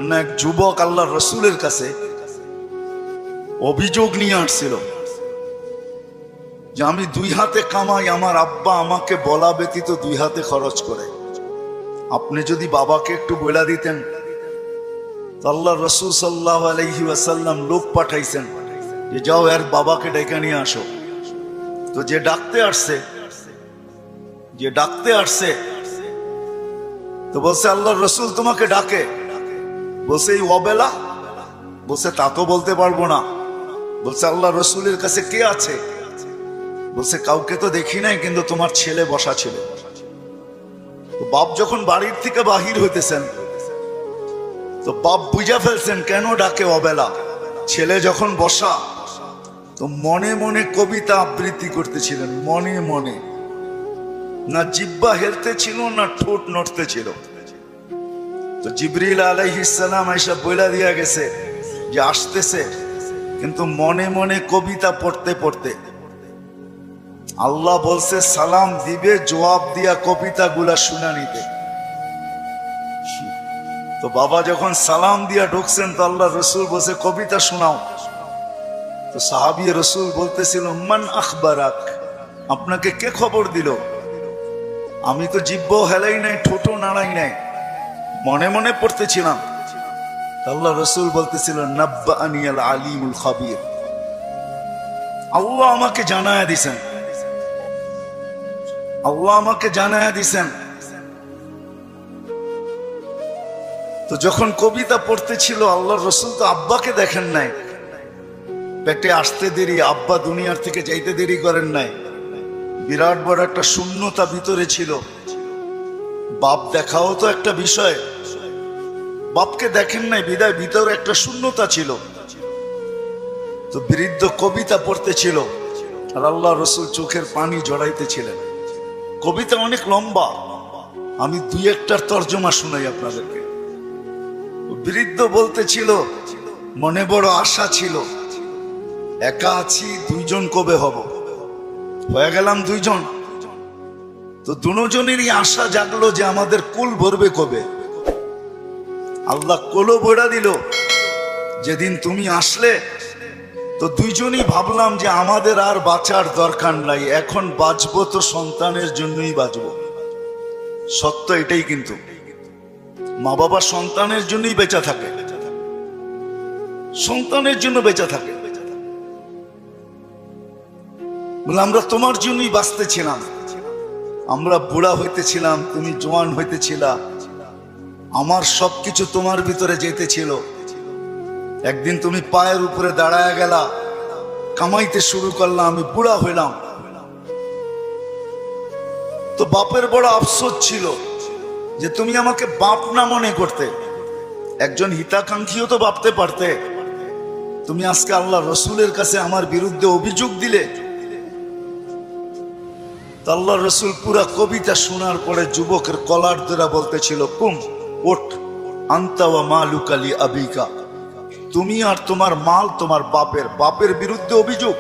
না এক যুবক আল্লাহ রসুলের কাছে অভিযোগ নিয়ে আসছিল যে আমি দুই হাতে কামাই, আমার আব্বা আমাকে বলা ব্যতীত দুই হাতে খরচ করে, আপনি যদি বাবাকে একটু বলে দিতেন। আল্লাহ রসুল সাল্লাল্লাহু আলাইহি ওয়াসাল্লাম লোক পাঠাইছেন যে যাও এর বাবাকে ডেকে নিয়ে আসো। তো যে ডাকতে আসছে তো বলছে আল্লাহ রসুল তোমাকে ডাকে। বলছে এই অবেলা? বলছে তা তো বলতে পারবো না। বলছে আল্লাহ রসুলের কাছে কে আছে? বলছে কাউকে তো দেখি নাই, কিন্তু তোমার ছেলে বসা ছিল। তো বাপ যখন বাড়ির থেকে বাহির হইতেছেন তো বাপ বুঝা ফেলছেন কেন ডাকে অবেলা। ছেলে যখন বসা তো মনে মনে কবিতা আবৃত্তি করতেছিলেন, মনে মনে। না জিহ্বা হেলতে ছিল না ঠোঁট নড়তে ছিল। তো জিবরিল আলাইহিস সালাম আয়েশা বইলা দিয়া গেছে যে আসতেছে, কিন্তু মনে মনে কবিতা পড়তে পড়তে। আল্লাহ বলছে সালাম দিবে, জবাব দিয়া কবিতা গুলা শুনা নিতে। তো বাবা যখন সালাম দিয়া ঢুকছেন তো আল্লাহ রসুল বলছে কবিতা শোনাও। তো সাহাবী রসুল বলতেছিল মান আখবারাক, আপনাকে কে খবর দিল? আমি তো জিহ্বা হেলাই নাই, ঠোঁটো নাড়াই নাই, মনে মনে পড়তেছিলাম। আল্লাহ রসুল বলতেছিল নাব্বানিয়াল আলিমুল খাবীর, আল্লাহ আমাকে জানায়া দিছেন, আল্লাহ আমাকে জানায়া দিছেন। তো যখন কবিতা পড়তেছিল আল্লাহ রসুল তো আব্বাকে দেখেন নাই, পেটে আসতে দেরি, আব্বা দুনিয়ার থেকে যাইতে দেরি করেন নাই। বিরাট বড় একটা শূন্যতা ভিতরে ছিল। বাপ দেখাও তো একটা বিষয়, বাপকে দেখেন নাই বিদায় ভিতরে একটা শূন্যতা ছিল। তো বৃদ্ধ কবিতা পড়তেছিল আর আল্লাহ রসুল চোখের পানি জড়াইতেছিলেন। কবিতা অনেক লম্বা, আমি দুই একটার তর্জমা শুনাই আপনাদেরকে। বৃদ্ধ বলতেছিল মনে বড় আশা ছিল, একা আছি, দুইজন কবে হব? হয়ে গেলাম দুইজন। তো দুজনেরই আশা জাগলো যে আমাদের কুল ভরবে কবে। আল্লাহ কোলো বইড়া দিল যেদিন তুমি আসলে। তো দুইজনই ভাবলাম যে আমাদের আর বাঁচার দরকার নাই, এখন বাঁচবো তো সন্তানের জন্যই বাঁচবো। সত্য এটাই, কিন্তু মা বাবা সন্তানের জন্যই বেঁচে থাকে, সন্তানের জন্য বেঁচে থাকে। বলে আমরা তোমার জন্যই বাঁচতেছিলাম, আমরা বুড়া হইতেছিলাম, তুমি জওয়ান হইতেছিলা, আমার সবকিছু তোমার ভিতরে যেতেছিল। একদিন তুমি পায়ের উপরে দাঁড়ায় গেলা, কামাইতে শুরু করলাম, আমি বুড়া হইলাম। তো বাপের বড় আফসোস ছিল যে তুমি আমাকে বাপ না মনে করতে, একজন হিতাকাঙ্ক্ষীও তো ভাবতে পারতে। তুমি আজকে আল্লাহ রসুলের কাছে আমার বিরুদ্ধে অভিযোগ দিলে। আল্লাহ রসুল পুরা কবিতা শোনার পরে যুবকের কলার দ্বারা বলতেছিল কুম ওঠ, আনতা ওয়া মালুকা লি আবিকা, তুমি আর তোমার মাল তোমার বাপের, বাপের বিরুদ্ধে অভিযোগ।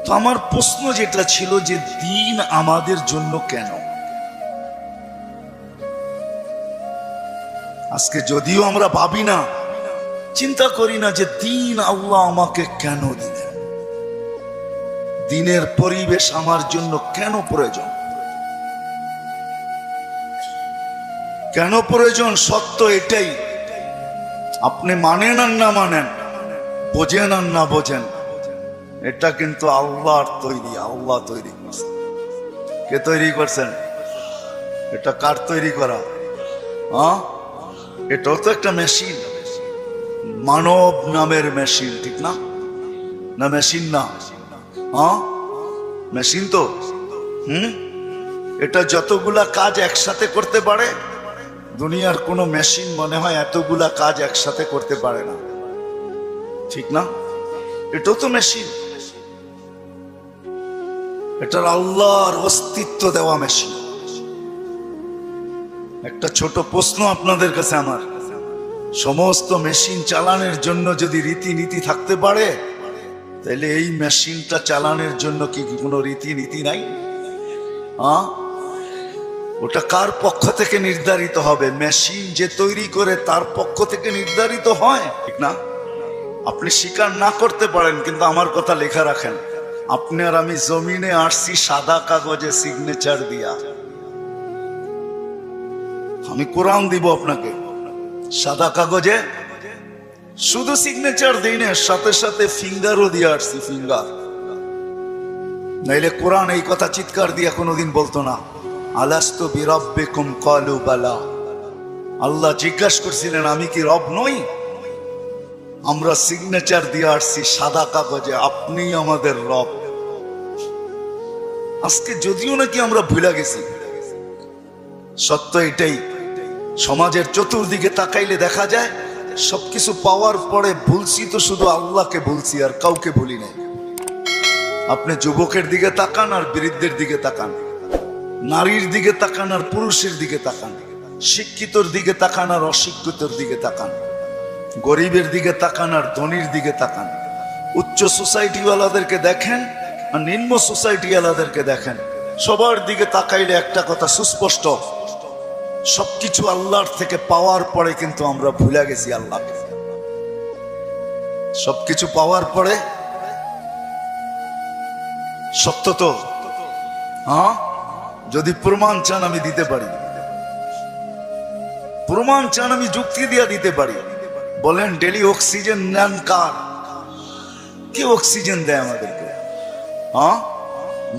তো আমার প্রশ্ন যেটা ছিল যে দিন আমাদের জন্য কেন? আজকে যদিও আমরা ভাবি না, চিন্তা করি না যে দিন আল্লাহ আমাকে কেন দিলেন, দিনের পরিবেশ আমার জন্য কেন প্রয়োজন, কেন প্রয়োজন? সত্য এটাই, আপনি মানেন আর না মানেন, বোঝেন আর না বোঝেন, এটা কিন্তু আল্লাহর তৈরি, আল্লাহ তৈরি করছেন। কে তৈরি করছেন? এটা কার তৈরি করা? এটাও তো একটা মেশিন, মানব নামের মেশিন, ঠিক না? না মেশিন না? মেশিন তো। এটা যতগুলা কাজ একসাথে করতে পারে, দুনিয়ার কোনো মেশিন মনে হয় এতগুলা কাজ একসাথে করতে পারে না, ঠিক না? এটাও তো মেশিন, এটার আল্লাহর অস্তিত্ব দেওয়া মেশিন। একটা ছোট প্রশ্ন আপনাদের কাছে আমার, সমস্ত মেশিন চালানোর জন্য যদি রীতিনীতি থাকতে পারে, তাহলে এই মেশিনটা চালানোর জন্য কি কোনো রীতিনীতি নাই? ওটা কার পক্ষ থেকে নির্ধারিত হবে? মেশিন যে তৈরি করে তার পক্ষ থেকে নির্ধারিত হয়, ঠিক না? আপনি স্বীকার না করতে পারেন, কিন্তু আমার কথা লেখা রাখেন, আপনি আর আমি জমিনে আসছি সাদা কাগজে সিগনেচার দিয়া। আমি কোরআন দিব আপনাকে, সাদা কাগজে শুধু সিগনেচার দিই না, সাথে সাথে ফিঙ্গারও দিয়ে আসছি, ফিঙ্গার। নাইলে কোরআন এই কথা চিৎকার দিয়ে কোনোদিন বলতো না, আলাস্তু বিরাব্বিকুম ক্বালু বালা। আল্লাহ জিজ্ঞাসা করছিলেন আমি কি রব নই? আমরা সিগনেচার দিয়ে আসছি সাদা কাগজে, আপনি আমাদের রব। আজকে যদিও নাকি আমরা ভুলে গেছি, সত্য এটাই, সমাজের চতুর্দিকে তাকাইলে দেখা যায় সবকিছু পাওয়ার পরে ভুলছি তো শুধু আল্লাহকে ভুলছি, আর কাউকে ভুলি নাই। আপনি যুবকের দিকে তাকান আর বৃদ্ধের দিকে তাকান, নারীর দিকে তাকান আর পুরুষের দিকে তাকান, শিক্ষিতর দিকে তাকান আর অশিক্ষিতর দিকে তাকান, গরিবের দিকে তাকান আর ধনীর দিকে তাকান, উচ্চ সোসাইটিওয়ালাদেরকে দেখেন আর নিম্ন সোসাইটিওয়ালাদেরকে দেখেন। সবার দিকে তাকাইলে একটা কথা সুস্পষ্ট, সবকিছু আল্লাহর থেকে পাওয়ার পরে কিন্তু আমরা ভুলে গেছি আল্লাহকে। সবকিছু পাওয়ার পরে, সত্য তো? হ্যাঁ, যদি প্রমাণ চান আমি দিতে পারি, প্রমাণ চান আমি যুক্তি দিয়ে দিতে পারি। বলেন ডেলি অক্সিজেন নেন কার? কে অক্সিজেন দেয় আমাদেরকে? হ্যাঁ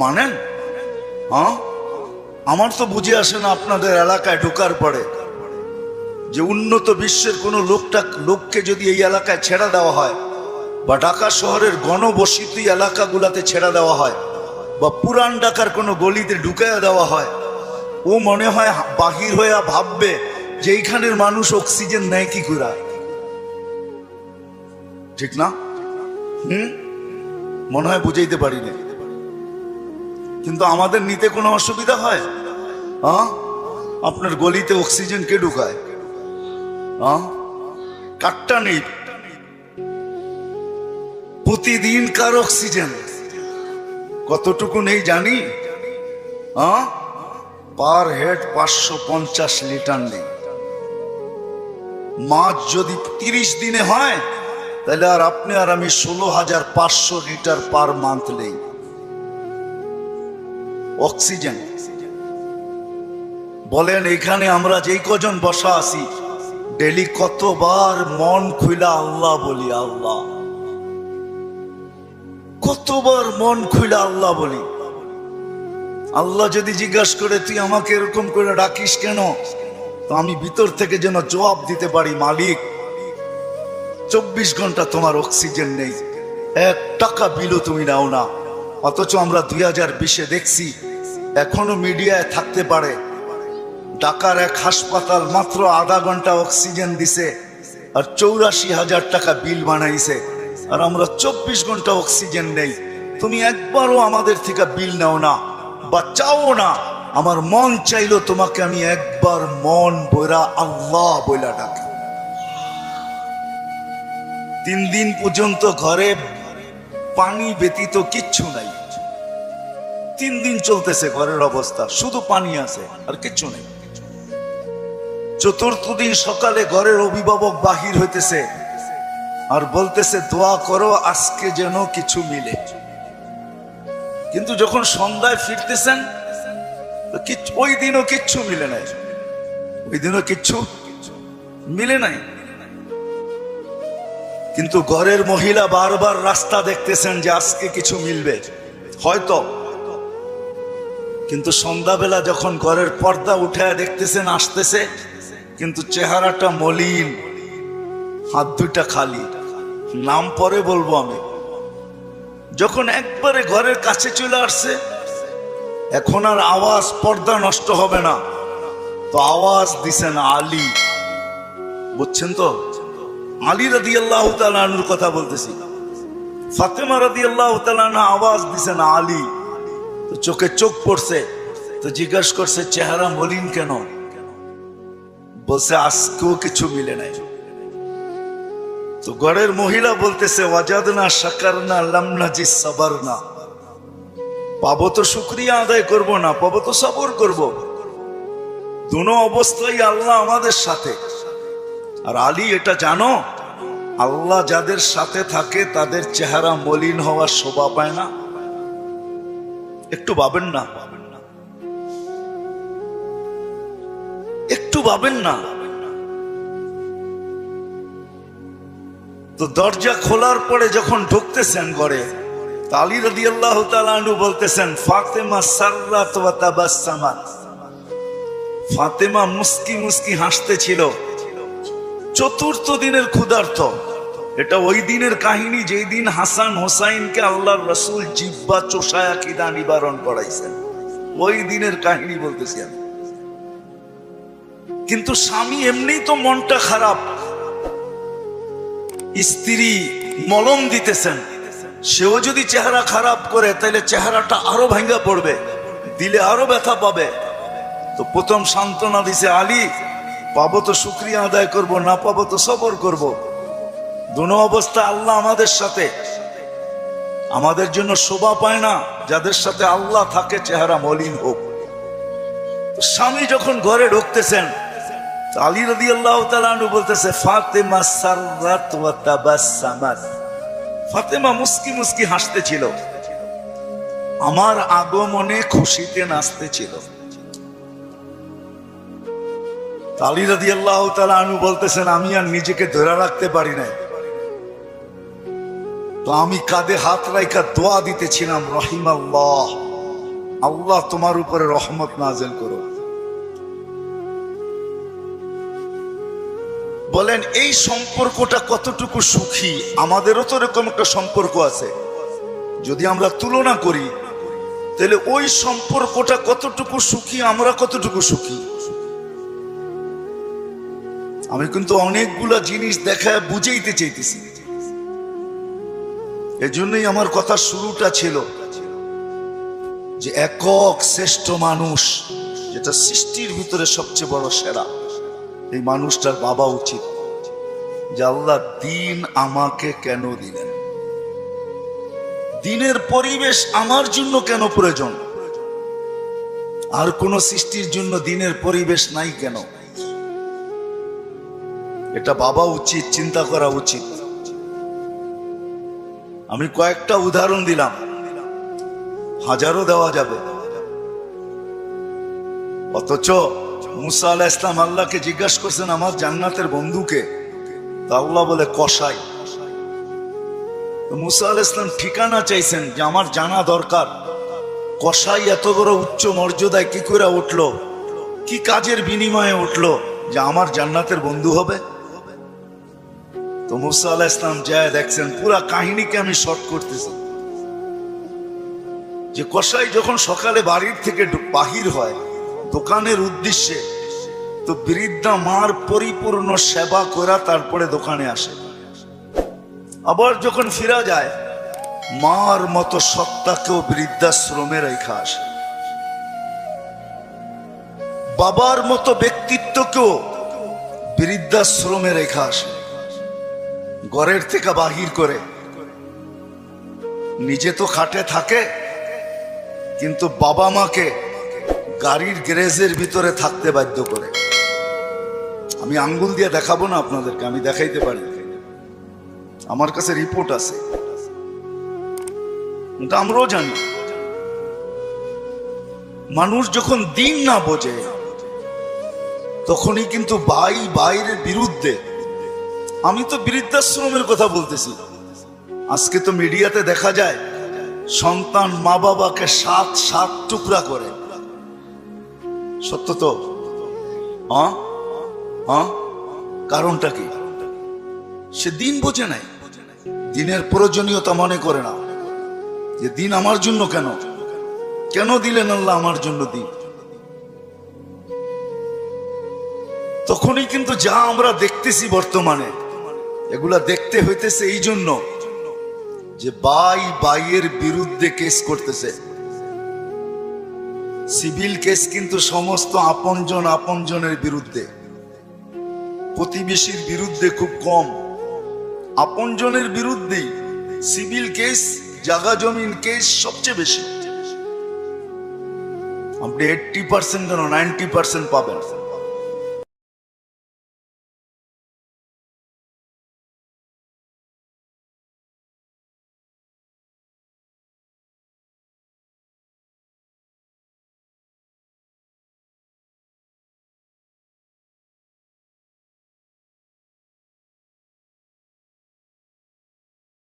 মানেন? হ্যাঁ, আমার তো বুঝে আসে না আপনাদের এলাকায় ঢোকার পরে যে উন্নত বিশ্বের কোন লোককে যদি এই এলাকায় ছেড়ে দেওয়া হয়, বা ঢাকা শহরের ঘনবসতি এলাকাগুলাতে ছেড়ে দেওয়া হয়, বা পুরান ঢাকার কোনো গলিতে ঢুকাইয়া দেওয়া হয়, ও মনে হয় বাহির হয়ে ভাববে যে এইখানের মানুষ অক্সিজেন নেয় কি করে, ঠিক না? মনে হয় বুঝাইতে পারি না, কিন্তু আমাদের নিতে কোনো অসুবিধা হয়? হ্যাঁ, আপনার গলিতে অক্সিজেন কে ঢুকায়? হ্যাঁ, কাটটা নেই, প্রতিদিন কার অক্সিজেন কতটুকু নেই জানি? হ্যাঁ, পার হেড 550 লিটার নেই। মাছ যদি 30 দিনে হয়, তাহলে আর আপনি আর আমি 16,500 লিটার পার মান্থ নেই অক্সিজেন। বলেন এখানে আমরা যেই কজন বসা আছি, ডেলি কতবার মন খুইলা আল্লাহ বলি? আল্লাহ, কতবার মন খুইলা আল্লাহ বলি? আল্লাহ যদি জিজ্ঞাসা করে তুই আমাকে এরকম করে ডাকিস কেন, তো আমি ভিতর থেকে যেন জবাব দিতে পারি, মালিক 24 ঘন্টা তোমার অক্সিজেন নেই, 1 টাকা বিলও তুমি নাও না। অথচ আমরা 2020-এ দেখছি, এখনো মিডিয়ায় থাকতে পারে, ঢাকার এক হাসপাতাল মাত্র আধা ঘন্টা অক্সিজেন দিছে আর 84,000 টাকা বিল বানাইছে, আর আমরা 24 ঘন্টা অক্সিজেন নেই। তুমি একবারও আমাদের থেকে বিল নাও না বা চাও না। আমার মন চাইলো তোমাকে আমি একবার মন বইরা আল্লাহ বইলা ডাকি। 3 দিন পর্যন্ত ঘরে পানি ব্যতীত কিচ্ছু নাই, 3 দিন চলতেছে ঘরের অবস্থা, শুধু পানি আছে আর কিচ্ছু নেই। 4র্থ দিন সকালে ঘরের অভিভাবক বাহির হইতেছে আর বলতেছে দোয়া করো আজকে যেন কিছু মিলে। কিন্তু যখন সন্ধ্যায় ফিরতেছেন, ওই দিনও কিচ্ছু মিলে নাই, ওই দিনও কিচ্ছু মিলে নাই। কিন্তু ঘরের মহিলা বারবার রাস্তা দেখতেছেন যে আজকে কিছু মিলবে হয়তো, কিন্তু সন্ধ্যাবেলা যখন ঘরের পর্দা উঠায় দেখতেছেন আসতেছে, কিন্তু চেহারাটা মলিন, হাত দুইটা খালি। নাম পরে বলবো আমি। যখন একবারে ঘরের কাছে চলে আসছে, এখন আর আওয়াজ, পর্দা নষ্ট হবে না, তো আওয়াজ দিছেন আলী। বুঝছেন তো? আলী রাদিয়াল্লাহু তাআলা আনহুর কথা বলতেছি। ফাতেমা রাদিয়াল্লাহু তাআলা আনহা আওয়াজ দিছেন আলী। তো চোখে চোখ পড়ছে, তো জিজ্ঞাসা করছে চেহারা মলিন কেন? বলছে আজকেও কিছু মিলে নাই। তো ঘরের মহিলা বলতেছে ওয়াজাদনা শাকারনা লাম নাজিস সাবারনা, পাবো তো শুকরিয়া আদায় করব না, পাবো তো সবর করব। দুনো অবস্থায় আল্লাহ আমাদের সাথে। আর আলী এটা জানো, আল্লাহ যাদের সাথে থাকে তাদের চেহারা মলিন হওয়ার শোভা পায় না। একটু ভাবেন না, একটু ভাবেন না। তো দরজা খোলার পরে যখন ঢুকতেছেন ঘরে, আলী রাদিয়াল্লাহু তাআলা আনহু বলতেছেন, ফাতেমা সাররাত ওয়া তাবাসসামাত। ফাতেমা মুস্কি মুস্কি হাসতেছিল। চতুর্থ দিনের ক্ষুধার্ত। এটা ওই দিনের কাহিনী যেই দিন হাসান হোসাইনকে আল্লাহর রাসূল জিহ্বা চোষায়া খিদা নিবারণ করাইছেন। ওই দিনের কাহিনী বলতেছি আমি। কিন্তু স্বামী এমনিই তো মনটা খারাপ, স্ত্রী মলম দিতেছেন, সেও যদি চেহারা খারাপ করে তাহলে চেহারাটা আরো ভাঙ্গা পড়বে, দিলে আরো ব্যথা পাবে। তো প্রথম সান্ত্বনা দিছে, আলী পাবো তো শুকরিয়া আদায় করব, না পাবো তো সবর করব। দুনো অবস্থা আল্লাহ আমাদের সাথে। আমাদের জন্য শোভা পায় না যাদের সাথে আল্লাহ থাকে চেহারা মলিন হোক। স্বামী যখন ঘরে ঢুকতেছেন, আলী রাদিয়াল্লাহু তাআলা আনহু বলতেছে, ফাতেমা সাররাত ওয়া তাবাসসামাত। ফাতেমা মুস্কি মুস্কি হাসতেছিল, আমার আগমনে খুশিতে নাচতেছিল। আলী রাদিয়াল্লাহু তাআলা আনহু বলতেছেন, আমি আর নিজেকে ধরে রাখতে পারি নাই, তো আমি কাঁধে হাত রাইখা দোয়া দিতেছিলাম, রহিমাল্লাহ, আল্লাহ তোমার উপরে রহমত নাযিল করো। বলেন এই সম্পর্কটা কতটুকু সুখী? আমাদেরও তো এরকম একটা সম্পর্ক আছে। যদি আমরা তুলনা করি তাহলে ওই সম্পর্কটা কতটুকু সুখী, আমরা কতটুকু সুখী। আমি কিন্তু অনেকগুলা জিনিস দেখায় বুঝাইতে চাইতেছি। এজন্যই আমার কথা শুরুটা ছিল যে একক শ্রেষ্ঠ মানুষ, যেটা সৃষ্টির ভিতরে সবচেয়ে বড় সেরা, এই মানুষটার ভাবা উচিত যে আল্লাহ দিন আমাকে কেন দিলেন, দিনের পরিবেশ আমার জন্য কেন প্রয়োজন, আর কোন সৃষ্টির জন্য দিনের পরিবেশ নাই কেন। এটা ভাবা উচিত, চিন্তা করা উচিত। আমি কয়েকটা উদাহরণ দিলাম, হাজারও দেওয়া যাবে। অথচ মুসা আলাইহিস সালাম আল্লাহকে জিজ্ঞাসা করছেন, আমার জান্নাতের বন্ধুকে? তা আল্লাহ বলে কসাই। মুসা আলাইহিস সালাম ঠিকানা চাইছেন যে আমার জানা দরকার, কসাই এত বড় উচ্চ মর্যাদায় কি করে উঠলো, কি কাজের বিনিময়ে উঠলো যে আমার জান্নাতের বন্ধু হবে। তো মুসা আলাইহিস সালাম যায় দেখছেন, পুরা কাহিনীকে আমি শর্ট করতেছি, যে কসাই যখন সকালে বাড়ির থেকে বাহির হয় দোকানের উদ্দেশ্যে, তো বৃদ্ধা মার পরিপূর্ণ সেবা করা তারপরে দোকানে আসে। আবার যখন ফিরা যায়, মার মতো সত্তাকেও বৃদ্ধাশ্রমে রেখা আসে, বাবার মতো ব্যক্তিত্বকেও বৃদ্ধাশ্রমে রেখা আসে। ঘরের থেকে বাহির করে, নিজে তো খাটে থাকে, কিন্তু বাবা মাকে গাড়ির গ্যারেজের ভিতরে থাকতে বাধ্য করে। আমি আঙ্গুল দিয়ে দেখাবো না আপনাদেরকে, আমি দেখাইতে পারি, আমার কাছে রিপোর্ট আছে, আমরাও জানি। মানুষ যখন দিন না বোঝে তখনই কিন্তু ভাই ভাইয়ের বিরুদ্ধে। আমি তো বৃদ্ধাশ্রমের কথা বলতেছি। আজকে তো মিডিয়াতে দেখা যায় সন্তান মা বাবাকে 7 টুকরা করে। সত্য তো? কারণটা কি? সে দিন বোঝে নাই, দিনের প্রয়োজনীয়তা মনে করে না, যে দিন আমার জন্য কেন, কেন দিলেন আল্লাহ আমার জন্য দিন। তখনই কিন্তু যা আমরা দেখতেছি বর্তমানে, এগুলা দেখতে হইতেছে এই জন্য যে ভাই ভাইয়ের বিরুদ্ধে কেস করতেছে। সিভিল কেস কিন্তু সমস্ত আপনজন আপনজনের বিরুদ্ধে, প্রতিবেশীর বিরুদ্ধে খুব কম, আপনজনের বিরুদ্ধেই সিভিল কেস, জায়গা জমিন কেস সবচেয়ে বেশি। আপনি 80% কেন 90% পাবেন।